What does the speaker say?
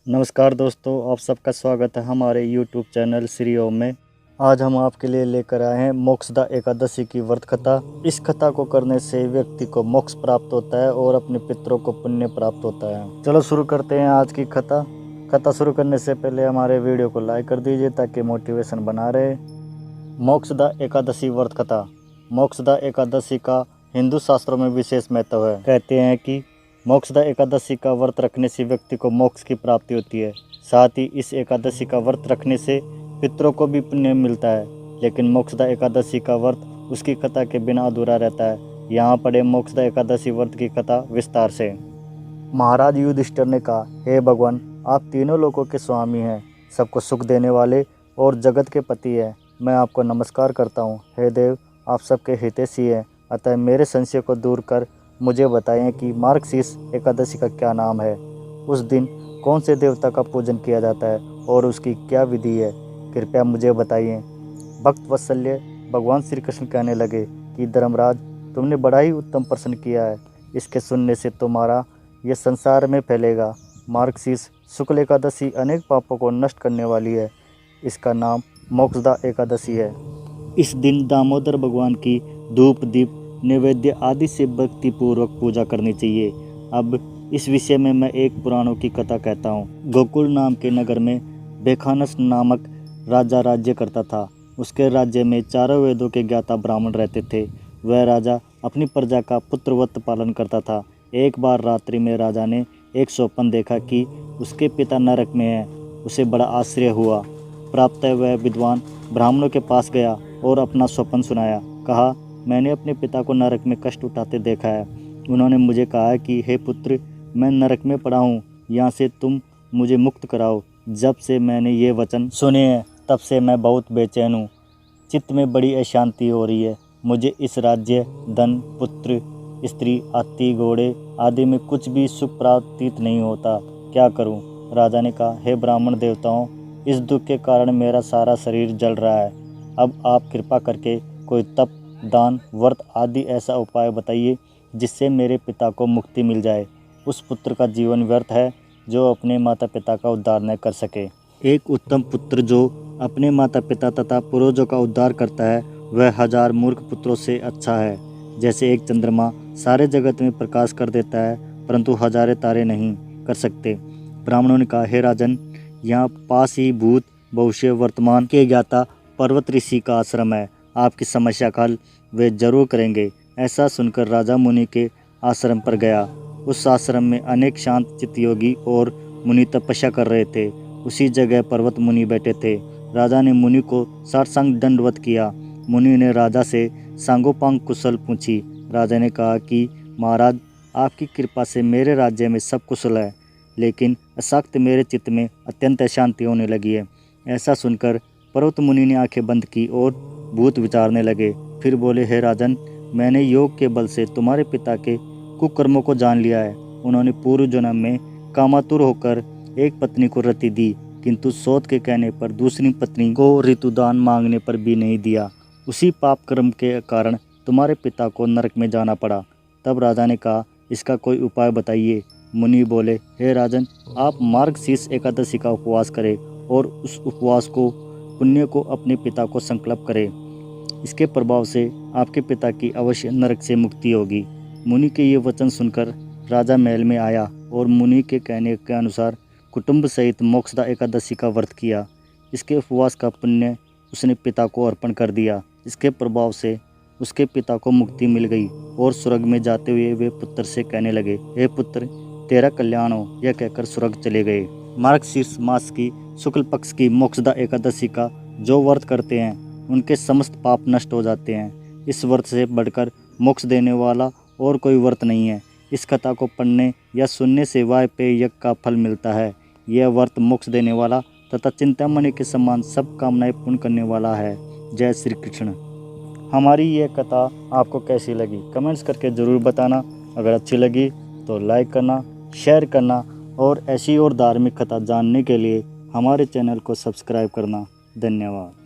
नमस्कार दोस्तों, आप सबका स्वागत है हमारे YouTube चैनल श्री ओम में। आज हम आपके लिए लेकर आए हैं मोक्षदा एकादशी की व्रत कथा। इस कथा को करने से व्यक्ति को मोक्ष प्राप्त होता है और अपने पितरों को पुण्य प्राप्त होता है। चलो शुरू करते हैं आज की कथा शुरू करने से पहले हमारे वीडियो को लाइक कर दीजिए ताकि मोटिवेशन बना रहे। मोक्षदा एकादशी व्रत कथा। मोक्षदा एकादशी का हिंदू शास्त्रों में विशेष महत्व है। कहते हैं कि मोक्षदा एकादशी का व्रत रखने से व्यक्ति को मोक्ष की प्राप्ति होती है। साथ ही इस एकादशी का व्रत रखने से पितरों को भी पुण्य मिलता है। लेकिन मोक्षदा एकादशी का व्रत उसकी कथा के बिना अधूरा रहता है। यहाँ पढ़े मोक्षदा एकादशी व्रत की कथा विस्तार से। महाराज युधिष्ठिर ने कहा, हे भगवान, आप तीनों लोगों के स्वामी हैं, सबको सुख देने वाले और जगत के पति हैं। मैं आपको नमस्कार करता हूँ। हे देव, आप सबके हितैषी हैं, अतः मेरे संशय को दूर कर मुझे बताएं कि मार्गशीर्ष एकादशी का क्या नाम है। उस दिन कौन से देवता का पूजन किया जाता है और उसकी क्या विधि है, कृपया मुझे बताइए। भक्त वत्सल्य भगवान श्री कृष्ण कहने लगे कि धर्मराज, तुमने बड़ा ही उत्तम प्रश्न किया है। इसके सुनने से तुम्हारा यह संसार में फैलेगा। मार्गशीर्ष शुक्ल एकादशी अनेक पापों को नष्ट करने वाली है। इसका नाम मोक्षदा एकादशी है। इस दिन दामोदर भगवान की धूप दीप नैवेद्य आदि से भक्ति पूर्वक पूजा करनी चाहिए। अब इस विषय में मैं एक पुराणों की कथा कहता हूँ। गोकुल नाम के नगर में बेखानस नामक राजा राज्य करता था। उसके राज्य में चारों वेदों के ज्ञाता ब्राह्मण रहते थे। वह राजा अपनी प्रजा का पुत्रवत पालन करता था। एक बार रात्रि में राजा ने एक स्वप्न देखा कि उसके पिता नरक में हैं। उसे बड़ा आश्चर्य हुआ। प्रातः वह विद्वान ब्राह्मणों के पास गया और अपना स्वप्न सुनाया। कहा, मैंने अपने पिता को नरक में कष्ट उठाते देखा है। उन्होंने मुझे कहा है कि हे पुत्र, मैं नरक में पड़ा हूँ, यहाँ से तुम मुझे मुक्त कराओ। जब से मैंने ये वचन सुने हैं तब से मैं बहुत बेचैन हूँ। चित्त में बड़ी अशांति हो रही है। मुझे इस राज्य, धन, पुत्र, स्त्री, हाथी, घोड़े आदि में कुछ भी सुख प्राप्त नहीं होता। क्या करूँ? राजा ने कहा, हे ब्राह्मण देवताओं, इस दुख के कारण मेरा सारा शरीर जल रहा है। अब आप कृपा करके कोई तप, दान, व्रत आदि ऐसा उपाय बताइए जिससे मेरे पिता को मुक्ति मिल जाए। उस पुत्र का जीवन व्यर्थ है जो अपने माता पिता का उद्धार न कर सके। एक उत्तम पुत्र जो अपने माता पिता तथा पूर्वजों का उद्धार करता है वह 1000 मूर्ख पुत्रों से अच्छा है। जैसे एक चंद्रमा सारे जगत में प्रकाश कर देता है परंतु हजारे तारे नहीं कर सकते। ब्राह्मणों ने कहा, हे राजन, यहाँ पास ही भूत, भविष्य, वर्तमान के ज्ञाता पर्वत ऋषि का आश्रम है। आपकी समस्या का हल वे जरूर करेंगे। ऐसा सुनकर राजा मुनि के आश्रम पर गया। उस आश्रम में अनेक शांत चित्त योगी और मुनि तपस्या कर रहे थे। उसी जगह पर्वत मुनि बैठे थे। राजा ने मुनि को साष्टांग दंडवत किया। मुनि ने राजा से सांगोपांग कुशल पूछी। राजा ने कहा कि महाराज, आपकी कृपा से मेरे राज्य में सब कुशल है, लेकिन अशक्त मेरे चित्त में अत्यंत अशांति होने लगी है। ऐसा सुनकर पर्वत मुनि ने आंखें बंद की और भूत विचारने लगे। फिर बोले, हे राजन, मैंने योग के बल से तुम्हारे पिता के कुकर्मों को जान लिया है। उन्होंने पूर्व जन्म में कामातुर होकर एक पत्नी को रति दी, किंतु सोत के कहने पर दूसरी पत्नी को ऋतुदान मांगने पर भी नहीं दिया। उसी पाप कर्म के कारण तुम्हारे पिता को नरक में जाना पड़ा। तब राजा ने कहा, इसका कोई उपाय बताइए। मुनि बोले, हे राजन, आप मार्गशीर्ष एकादशी का उपवास करें और उस उपवास को पुण्य को अपने पिता को संकल्प करें। इसके प्रभाव से आपके पिता की अवश्य नरक से मुक्ति होगी। मुनि के ये वचन सुनकर राजा महल में आया और मुनि के कहने के अनुसार कुटुंब सहित मोक्षदा एकादशी का व्रत किया। इसके उपवास का पुण्य उसने पिता को अर्पण कर दिया। इसके प्रभाव से उसके पिता को मुक्ति मिल गई और स्वर्ग में जाते हुए वे पुत्र से कहने लगे, हे पुत्र, तेरा कल्याण हो। यह कहकर स्वर्ग चले गए। मार्गशीर्ष मास की शुक्ल पक्ष की मोक्षदा एकादशी का जो व्रत करते हैं उनके समस्त पाप नष्ट हो जाते हैं। इस व्रत से बढ़कर मोक्ष देने वाला और कोई व्रत नहीं है। इस कथा को पढ़ने या सुनने से वाजपेय यज्ञ का फल मिलता है। यह व्रत मोक्ष देने वाला तथा चिंतामणि के समान सब कामनाएं पूर्ण करने वाला है। जय श्री कृष्ण। हमारी यह कथा आपको कैसी लगी कमेंट्स करके ज़रूर बताना। अगर अच्छी लगी तो लाइक करना, शेयर करना और ऐसी और धार्मिक कथा जानने के लिए हमारे चैनल को सब्सक्राइब करना। धन्यवाद।